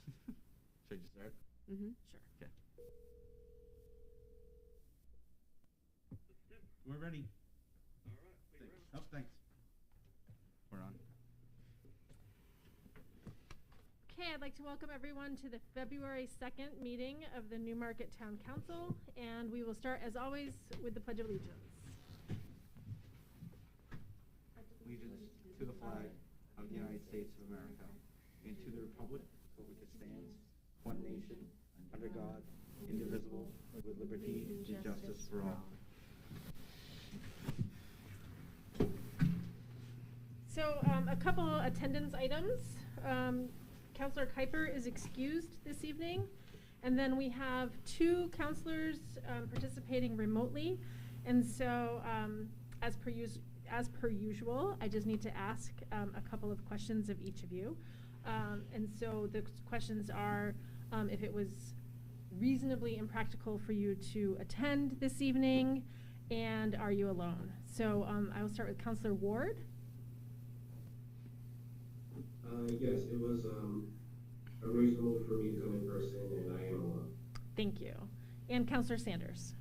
Should I just start? Sure. Okay. We're ready. All right. Thanks. Oh, thanks. We're on. Okay, I'd like to welcome everyone to the February 2nd meeting of the Newmarket Town Council, and we will start, as always, with the Pledge of Allegiance. Allegiance to the flag of the United States of America and to the republic for which it stands, one nation, under God, indivisible, with liberty and justice for all. So, a couple attendance items. Councillor Kuiper is excused this evening, and then we have 2 councillors participating remotely, and so as per usual, I just need to ask a couple of questions of each of you. And so the questions are if it was reasonably impractical for you to attend this evening, and are you alone? So I will start with Councillor Ward. Yes, it was unreasonable for me to come in person, and I am alone. Thank you. And Councillor Sanders.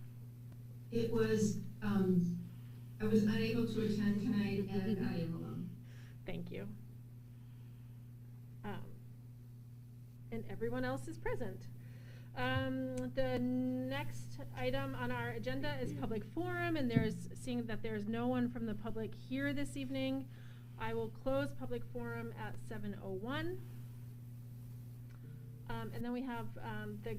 It was, I was unable to attend tonight, and I am alone. Thank you. And everyone else is present. The next item on our agenda is public forum, and seeing that there's no one from the public here this evening, I will close public forum at 7:01. And then we have the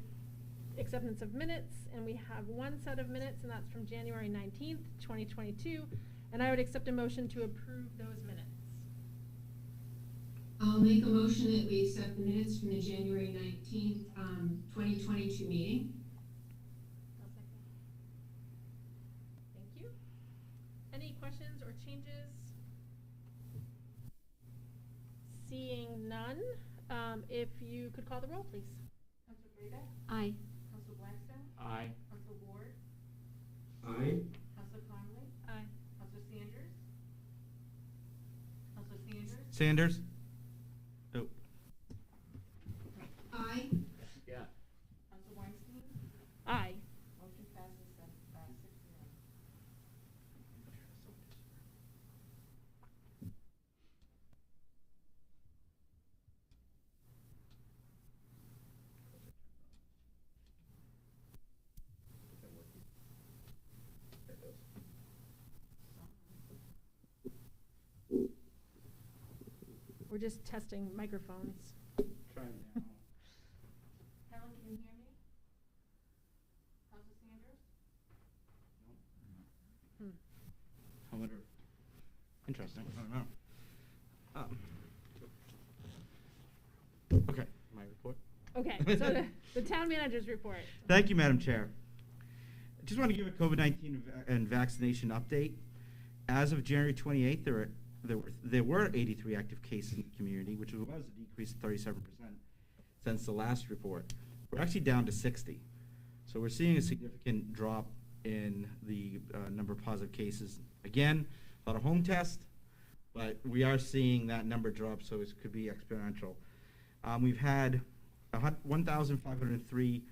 acceptance of minutes, and we have one set of minutes, and that's from January 19th, 2022. And I would accept a motion to approve those minutes. I'll make a motion that we accept the minutes from the January 19th, 2022 meeting. I'll second. Thank you. Any questions or changes? Seeing none, if you could call the roll, please. Councilor Breda? Aye. Councilor Blackstone? Aye. Councilor Ward? Aye. Councilor Conley? Aye. Councilor Sanders? Councilor Sanders? Sanders? Oh. Aye. Yeah. Councilor Weinstein? Aye. Motion passes 6-0. We're just testing microphones. Trying now. Helen, can you hear me? Councilor Sanders? I wonder. Interesting. I don't know. Okay, my report. Okay, so the town manager's report. Thank you, Madam Chair. I just want to give a COVID-19 and vaccination update. As of January 28th, there were 83 active cases in the community, which was a decrease of 37% since the last report. We're actually down to 60. So we're seeing a significant drop in the number of positive cases. Again, a lot of home tests, but we are seeing that number drop, so it could be exponential. We've had 1,503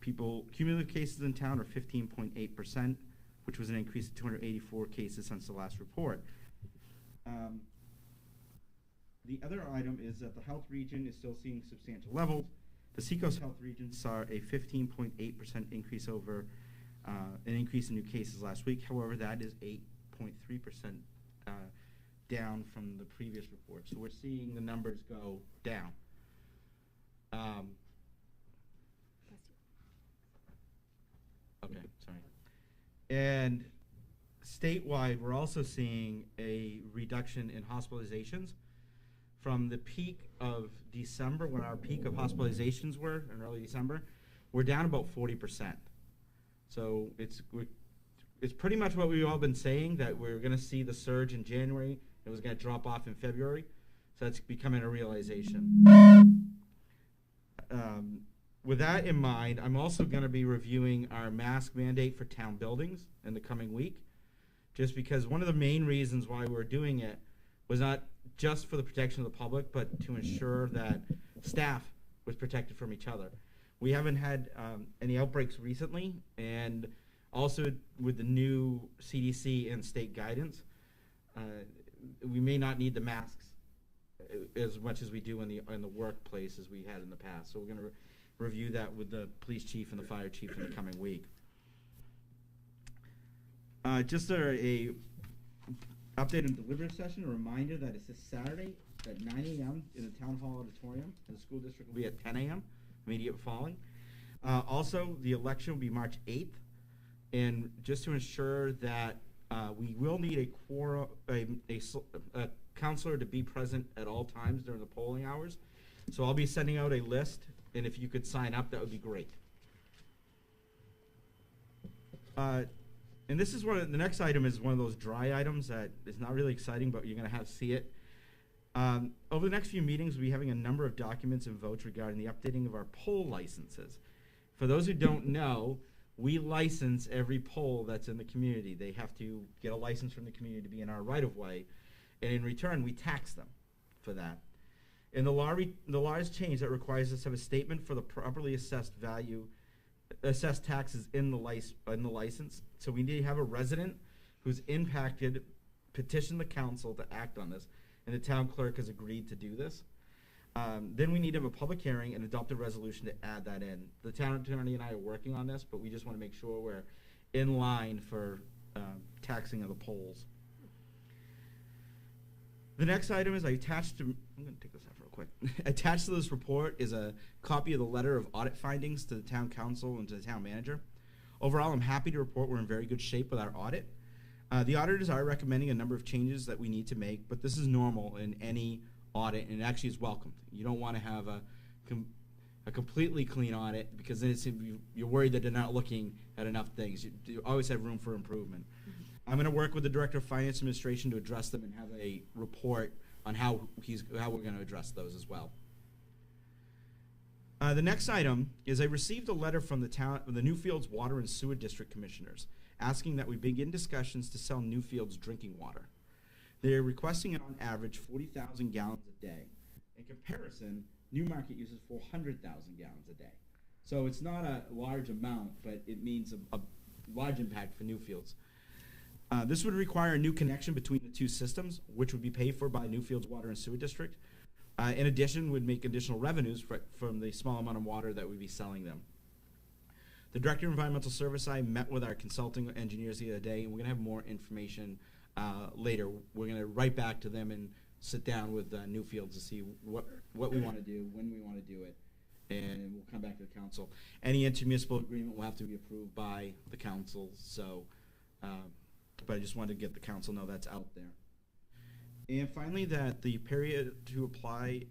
people, cumulative cases in town, or 15.8%, which was an increase of 284 cases since the last report. The other item is that the health region is still seeing substantial levels. The Seacoast Health region saw a 15.8% increase over an increase in new cases last week. However, that is 8.3% down from the previous report. So we're seeing the numbers go down. Okay, sorry. And statewide, we're also seeing a reduction in hospitalizations. From the peak of December, when our peak of hospitalizations were in early December, we're down about 40%. So it's pretty much what we've all been saying, that we're going to see the surge in January. It was going to drop off in February. So that's becoming a realization. With that in mind, I'm also going to be reviewing our mask mandate for town buildings in the coming week, just because one of the main reasons why we're doing it was not just for the protection of the public, but to ensure that staff was protected from each other. We haven't had any outbreaks recently, and also with the new CDC and state guidance, we may not need the masks as much as we do in the workplace as we had in the past. So we're going to review that with the police chief and the fire chief in the coming week. Just a update on deliberative session. A reminder that it's this Saturday at 9 a.m. in the town hall auditorium, and the school district will be at 10 a.m. immediate following. Also, the election will be March 8th, and just to ensure that we will need a quorum, a counselor to be present at all times during the polling hours. So I'll be sending out a list, and if you could sign up, that would be great. And this is the next item is one of those dry items that is not really exciting, but you're going to have to see it. Over the next few meetings, we'll be having a number of documents and votes regarding the updating of our poll licenses. For those who don't know, we license every poll that's in the community. They have to get a license from the community to be in our right-of-way, and in return, we tax them for that. And the law has changed that requires us to have a statement for the properly assessed taxes in the license. So we need to have a resident who's impacted petition the council to act on this, and the town clerk has agreed to do this. Then we need to have a public hearing and adopt a resolution to add that in. The town attorney and I are working on this, but we just want to make sure we're in line for taxing of the polls. The next item is I'm going to take this off real quick. Attached to this report is a copy of the letter of audit findings to the town council and to the town manager. Overall, I'm happy to report we're in very good shape with our audit. The auditors are recommending a number of changes that we need to make, but this is normal in any audit, and it actually is welcomed. You don't want to have a completely clean audit, because then you're worried that they're not looking at enough things. You always have room for improvement. I'm going to work with the Director of Finance Administration to address them and have a report on how we're going to address those as well. The next item is I received a letter from the Newfields Water and Sewer District Commissioners asking that we begin discussions to sell Newfields drinking water. They're requesting on average 40,000 gallons a day. In comparison, Newmarket uses 400,000 gallons a day. So it's not a large amount, but it means a large impact for Newfields. This would require a new connection between the two systems, which would be paid for by Newfields Water and Sewer District. In addition, would make additional revenues from the small amount of water that we'd be selling them. The Director of Environmental Service I met with our consulting engineers the other day, and we're going to have more information later. We're going to write back to them and sit down with Newfields to see what we want to do, when we want to do it, and we'll come back to the council. Any intermunicipal agreement will have to be approved by the council, so, but I just wanted to get the council know that's out there. And finally, that the period to apply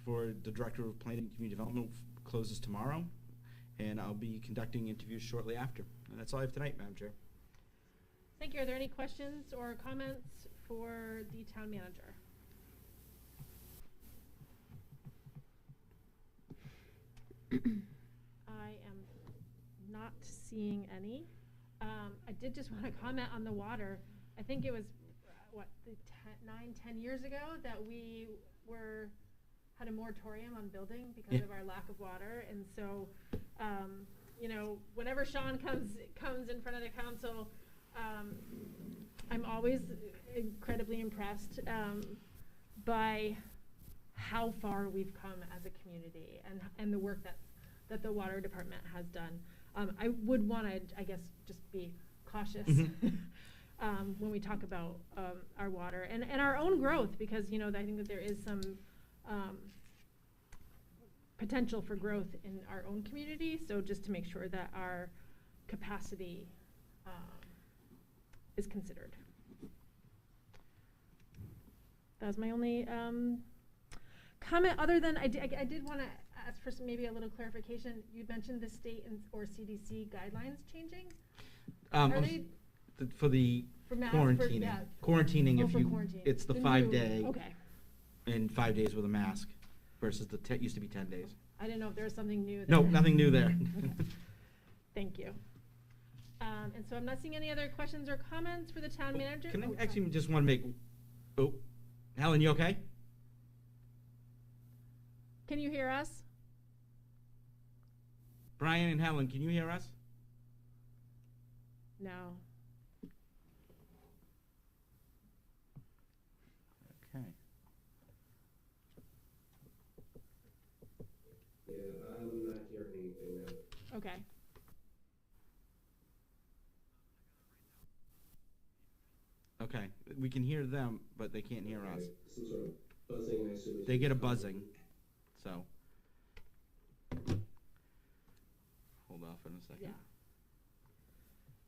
for the Director of Planning and Community Development closes tomorrow, and I'll be conducting interviews shortly after. And that's all I have tonight, Madam Chair. Thank you. Are there any questions or comments for the town manager? I am not seeing any. I did just want to comment on the water. I think it was, 9-10 years ago that we had a moratorium on building because of our lack of water. And so, you know, whenever Sean comes in front of the council, I'm always incredibly impressed by how far we've come as a community and the work that the water department has done. I would want to, I guess, just be cautious when we talk about our water and our own growth, because, you know, I think that there is some potential for growth in our own community. So just to make sure that our capacity is considered. That was my only comment, other than I did want to ask for maybe a little clarification. You mentioned the state or CDC guidelines changing. Are they for the quarantining? Quarantining, it's the 5-day. Okay. And 5 days with a mask versus the used to be 10 days. I didn't know if there was something new. No, nothing new there. Okay. Thank you. And so I'm not seeing any other questions or comments for the town manager. Can I actually just want to make, Helen, you okay? Can you hear us? Brian and Helen, can you hear us? No. Okay. Yeah, I'm not hearing anything now. Okay. Okay. We can hear them, but they can't hear us. Okay, some sort of buzzing, I assume. They get a buzzing. So. Hold off in a second. Yeah.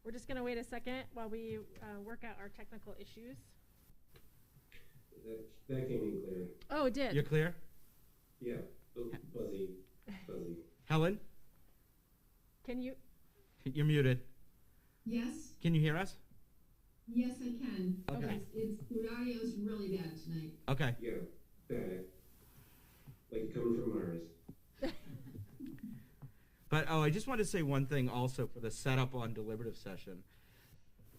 We're just going to wait a second while we work out our technical issues. That came in clear. Oh, it did. You're clear? Yeah, buzzy. Helen, Can you? you're muted. Yes, Can you hear us? yes, I can. Okay. The audio's really bad tonight. Okay. Yeah, bad. Like coming from Mars. But, oh, I just want to say one thing also for the setup on deliberative session.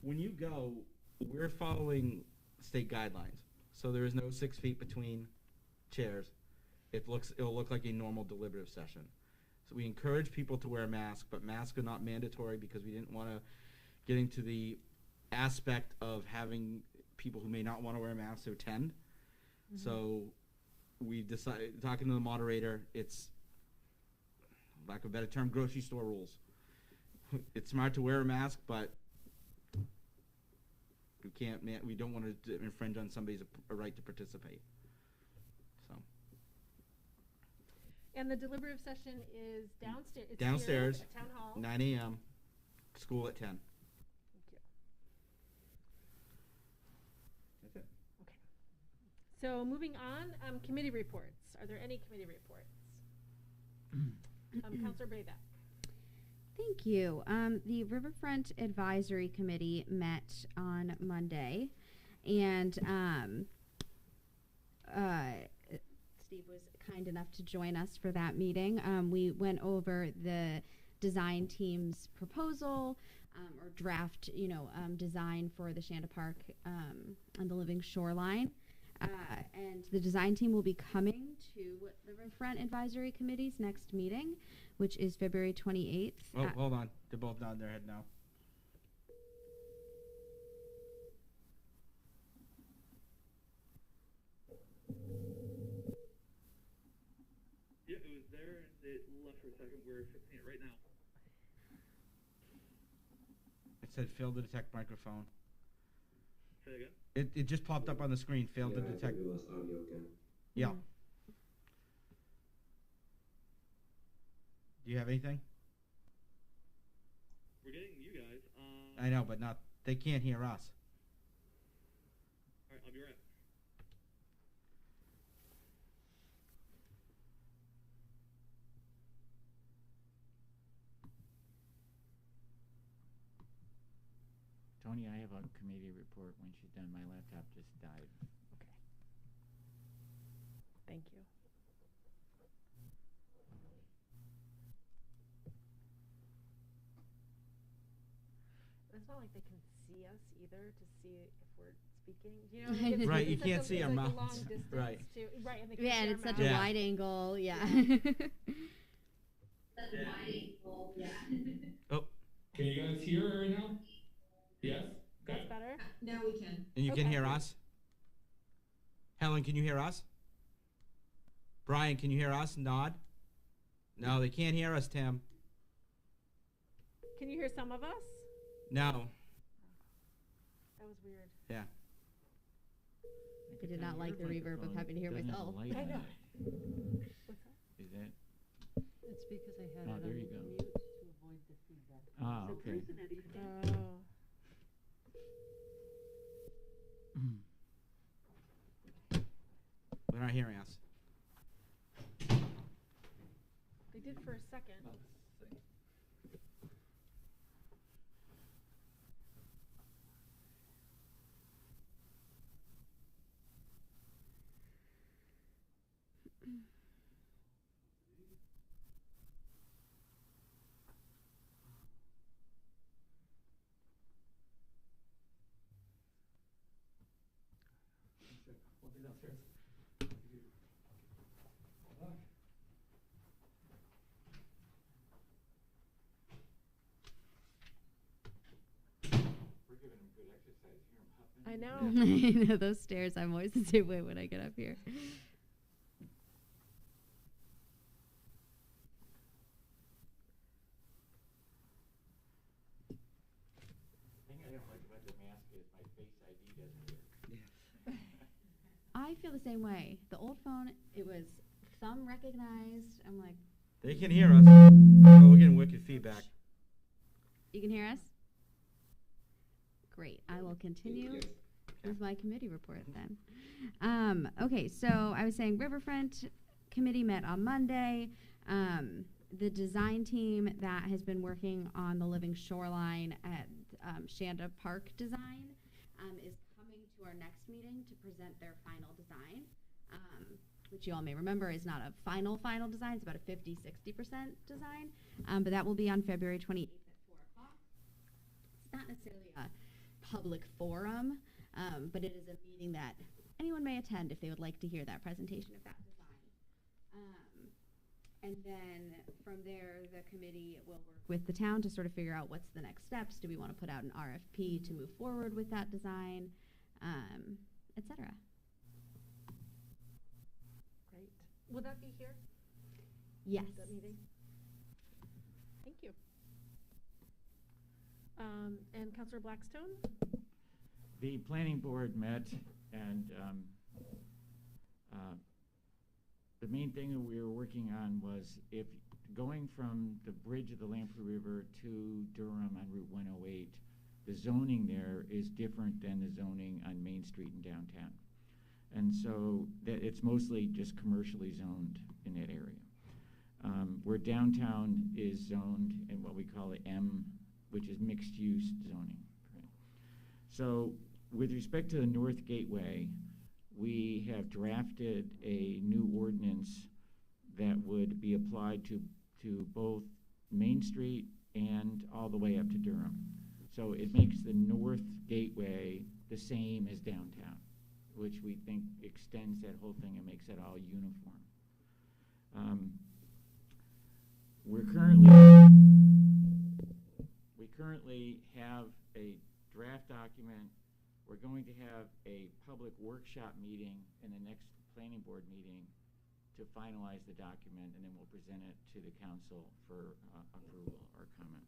When you go, we're following state guidelines. So there is no 6 feet between chairs. It'll look like a normal deliberative session. So we encourage people to wear a mask, but masks are not mandatory because we didn't want to get into the aspect of having people who may not want to wear masks to attend. Mm-hmm. So we decided, talking to the moderator, it's, lack of a better term, grocery store rules. It's smart to wear a mask, but we don't want to infringe on somebody's a right to participate. So. And the deliberative session is downstairs. It's Downstairs, here at Town Hall. 9 a.m., school at 10. Thank you. That's it. Okay. So moving on, committee reports. Are there any committee reports? Councilor Brayback. Thank you. The Riverfront Advisory Committee met on Monday, and Steve was kind enough to join us for that meeting. We went over the design team's proposal or draft, design for the Shanda Park on the living shoreline. And the design team will be coming to the Riverfront Advisory Committee's next meeting, which is February 28th. Oh, hold on. They're both nodding their head now. Yeah, it was there and it left for a second. We're fixing it right now. It said failed to detect microphone. Say again? It just popped up on the screen, failed to Yeah, I detect. think we lost audio again. Yeah. Mm. Do you have anything? We're getting you guys. I know, but they can't hear us. Alright, I'll be right. Tony, I have a committee report when she's done. My laptop just died. Okay. Thank you. It's not like they can see us either to see if we're speaking. You know, it's Right, you it's can't a, see it's our like a mouths. long distance Right. to, right, and they Yeah, can't and see it's our such a Yeah. mouths. wide angle. Yeah. Oh, Can you guys hear her right now? Yes? That's Okay. better. Now we can. and you can Okay. hear us? Helen, can you hear us? Brian, can you hear us? Nod. No, they can't hear us, Tim. Can you hear some of us? No. That was weird. Yeah. I did not like the reverb of having to hear myself. I know. What's that? Is that? It's because I had Oh, it there on you go. mute to avoid the feedback. Ah, So okay. Bruce and Eddie can- Oh. They're not hearing us. They did for a second. I know. I know those stairs. I'm always the same way when I get up here. The thing I don't like about the mask is my Face ID doesn't work. I feel the same way. The old phone, it was thumb recognized. I'm like, They can hear us. Oh, we're getting wicked feedback. you can hear us? Great. I will continue with my committee report then. Okay, so I was saying Riverfront committee met on Monday. The design team that has been working on the living shoreline at Shanda Park design is coming to our next meeting to present their final design, which you all may remember is not a final design. It's about a 50-60% design, but that will be on February 28th at 4 o'clock. It's not necessarily a public forum, but it is a meeting that anyone may attend if they would like to hear that presentation of that design. And then from there, the committee will work with the town to sort of figure out what's the next steps. Do we want to put out an RFP to move forward with that design, et cetera. Great. Will that be here? Yes. That meeting? Thank you. And Councillor Blackstone? The planning board met, and the main thing that we were working on was if going from the bridge of the Lamprey River to Durham on Route 108, the zoning there is different than the zoning on Main Street in downtown. And so that it's mostly just commercially zoned in that area. Where downtown is zoned in what we call the M, which is mixed use zoning. Right? So with respect to the North Gateway, we have drafted a new ordinance that would be applied to both Main Street and all the way up to Durham. So it makes the North Gateway the same as downtown, which we think extends that whole thing and makes it all uniform. We currently have a draft document. We're going to have a public workshop meeting in the next planning board meeting to finalize the document, and then we'll present it to the council for approval or comment.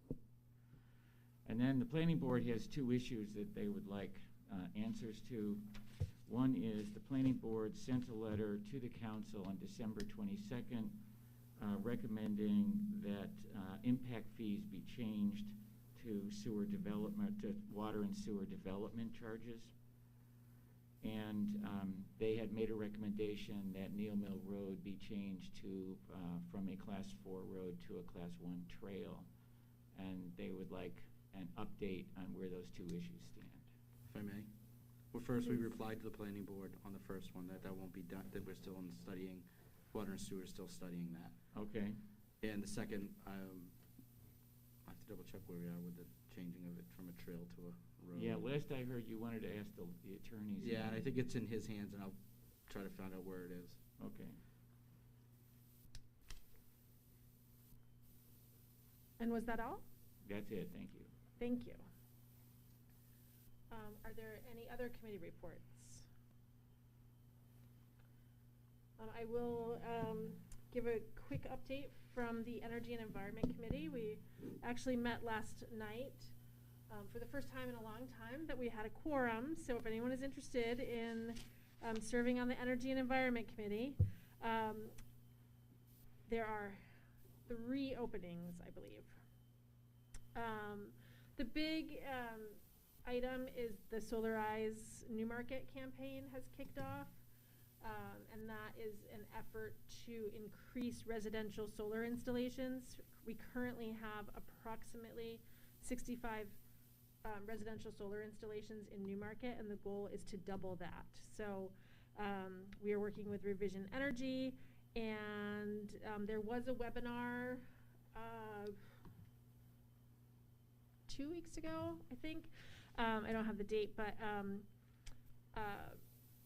And then the planning board has two issues that they would like answers to. One is the planning board sent a letter to the council on December 22nd recommending that impact fees be changed to sewer development, to water and sewer development charges. And they had made a recommendation that Neal Mill Road be changed to from a Class 4 road to a Class 1 trail. And they would like an update on where those two issues stand. If I may. Well, first, we replied to the planning board on the first one that won't be done, that we're still studying, water and sewer is still studying that. Okay. And the second, I have to double check where we are with the changing of it from a trail to a road. Yeah, last I heard you wanted to ask the attorneys. Yeah, and I think it's in his hands, and I'll try to find out where it is. Okay. And was that all? That's it, thank you. Thank you. Are there any other committee reports? I will give a quick update from the Energy and Environment Committee. We actually met last night for the first time in a long time that we had a quorum. So if anyone is interested in serving on the Energy and Environment Committee, there are 3 openings, I believe. The big item is the Solarize Newmarket campaign has kicked off, and that is an effort to increase residential solar installations. We currently have approximately 65 residential solar installations in Newmarket, and the goal is to double that. So we are working with Revision Energy, and there was a webinar 2 weeks ago, I think. I don't have the date, but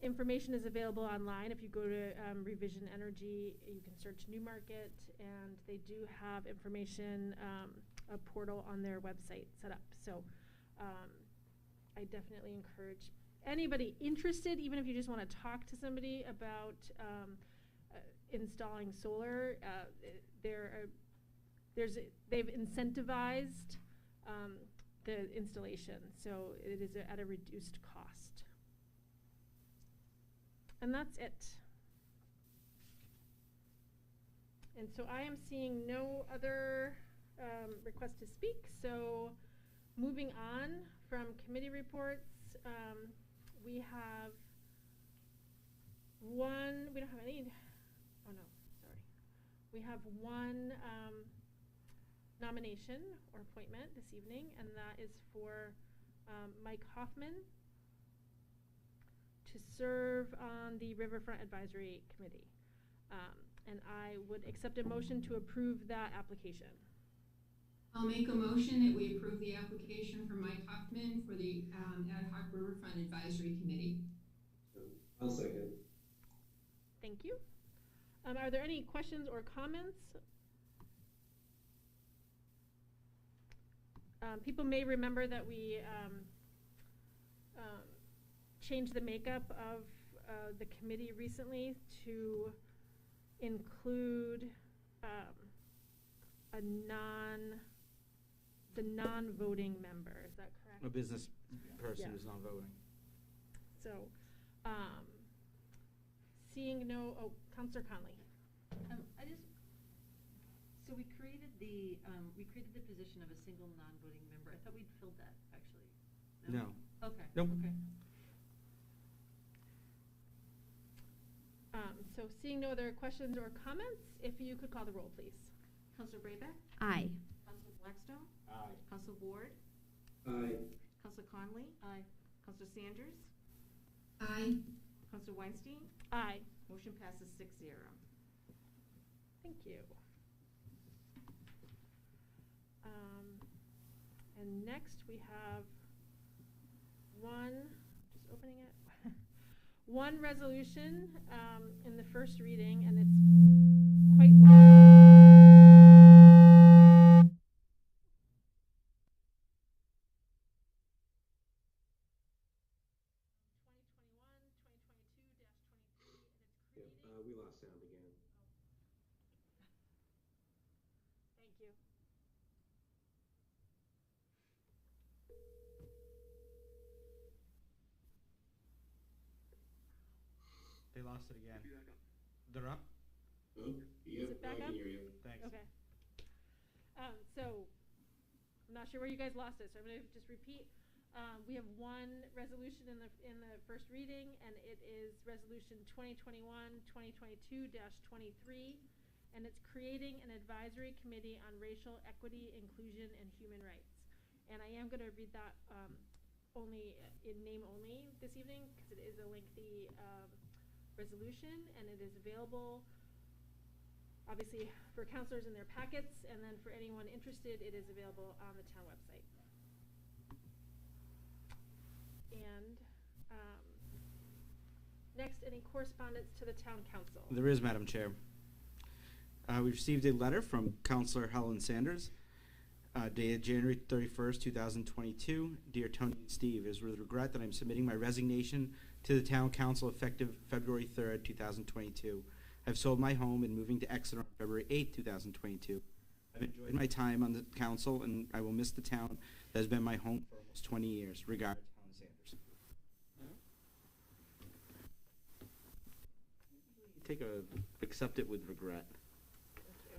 information is available online. If you go to Revision Energy, you can search Newmarket, and they do have information, a portal on their website set up. So I definitely encourage anybody interested, even if you just want to talk to somebody about installing solar. They've incentivized the installation, so it is at a reduced cost. And that's it. And so I am seeing no other requests to speak. So moving on from committee reports, we have one, we don't have any, oh no, sorry. We have one nomination or appointment this evening, and that is for Mike Hoffman to serve on the Riverfront Advisory Committee. And I would accept a motion to approve that application. I'll make a motion that we approve the application for Mike Hoffman for the Ad hoc Riverfront Advisory Committee. I'll second. Thank you. Are there any questions or comments? People may remember that we changed the makeup of the committee recently to include the non-voting member. Is that correct? A business person Yeah. who's not voting. So, seeing no, Councillor Conley. So we created the position of a single non-voting member. I thought we'd filled that, actually. No. Okay. Nope. Okay. So seeing no other questions or comments, if you could call the roll, please. Councilor Brayback? Aye. Councilor Blackstone? Aye. Councilor Ward? Aye. Councilor Conley? Aye. Councilor Sanders? Aye. Councilor Weinstein? Aye. Motion passes 6-0. Thank you. And next we have just opening it, one resolution in the first reading, and it's quite long. 2021-2022-23, and it's creating. We lost sound again. Thank you. They lost it again. They're up? Oh, yep, it back I up? can hear you. Thanks. Okay. So I'm not sure where you guys lost it, so I'm going to just repeat. We have one resolution in the first reading, and it is Resolution 2021-2022-23, and it's creating an advisory committee on racial equity, inclusion, and human rights. And I am going to read that only in name only this evening because it is a lengthy resolution, and it is available obviously for counselors in their packets, and then for anyone interested, it is available on the town website. And next, any correspondence to the town council? There is, Madam Chair. We received a letter from Councillor Helen Sanders dated January 31st, 2022. Dear Tony and Steve, it is with regret that I'm submitting my resignation to the town council effective February 3rd, 2022. I've sold my home and moving to Exeter on February 8th, 2022. I've enjoyed my time on the council, and I will miss the town that has been my home for almost 20 years. Regards, Helen Sanders. Accept it with regret. Thank you.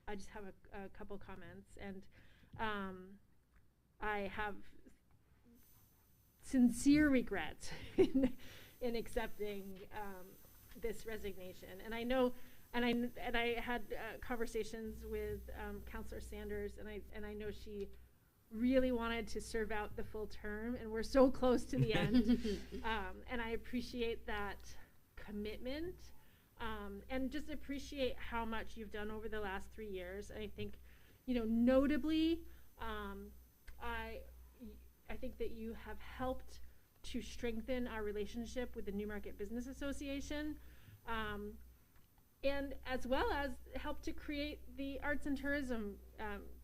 I just have a couple comments, and I have sincere regret in accepting this resignation. And I know, and I had conversations with Councillor Sanders, and I know she really wanted to serve out the full term, and we're so close to the end. And I appreciate that commitment, and just appreciate how much you've done over the last 3 years. And I think, notably, I think that you have helped to strengthen our relationship with the Newmarket Business Association. and as well as help to create the Arts and Tourism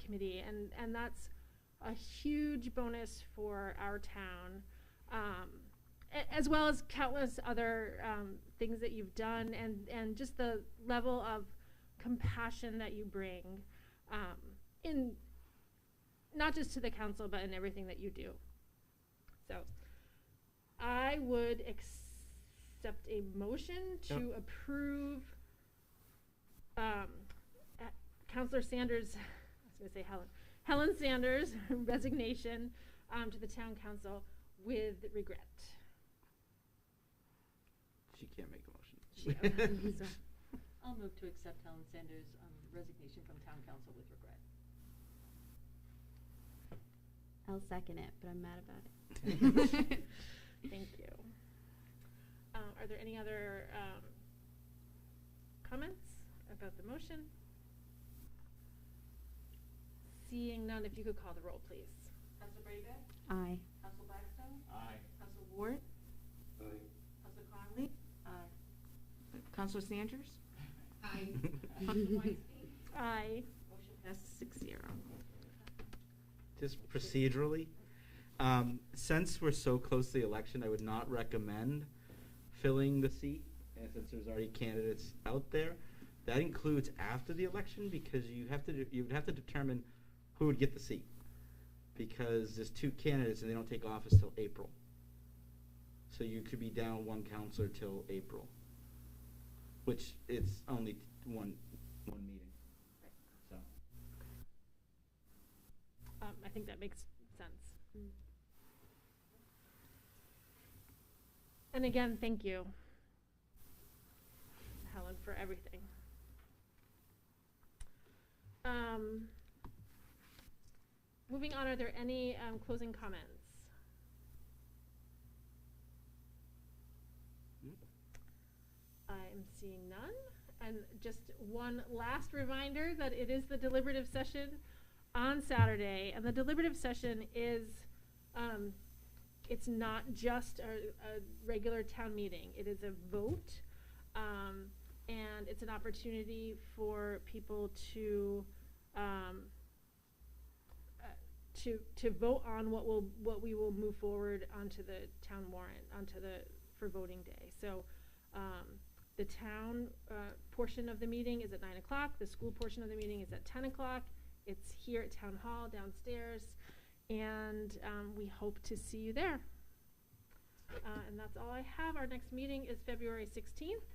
Committee, and that's a huge bonus for our town, as well as countless other things that you've done, and just the level of compassion that you bring in not just to the council, but in everything that you do. So I would accept a motion to approve Councillor Sanders, I was going to say Helen Sanders' resignation to the town council with regret. She can't make a motion. So, I'll move to accept Helen Sanders' resignation from town council with regret. I'll second it, but I'm mad about it. thank you. Are there any other comments about the motion? Seeing none, if you could call the roll, please. Council Brayback? Aye. Council Blackstone? Aye. Council Ward? Aye. Council Conley? Aye. Councilor Sanders? Aye. Council Weinstein? Aye. Motion passes 6-0. Just procedurally, since we're so close to the election, I would not recommend filling the seat, and since there's already candidates out there. That includes after the election, because you would have to determine who would get the seat, because there's 2 candidates and they don't take office till April. So you could be down 1 counselor till April, which it's only one meeting. So. I think that makes sense. And again, thank you, Helen, for everything. Moving on, are there any closing comments? I'm seeing none. And just one last reminder that it is the deliberative session on Saturday, and the deliberative session is, it's not just a regular town meeting. It is a vote, and it's an opportunity for people to vote on what we will move forward onto the town warrant, for voting day. So the town portion of the meeting is at 9 o'clock. The school portion of the meeting is at 10 o'clock. It's here at Town Hall downstairs, and we hope to see you there. And that's all I have. Our next meeting is February 16th,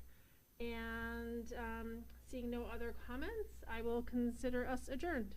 and seeing no other comments, I will consider us adjourned.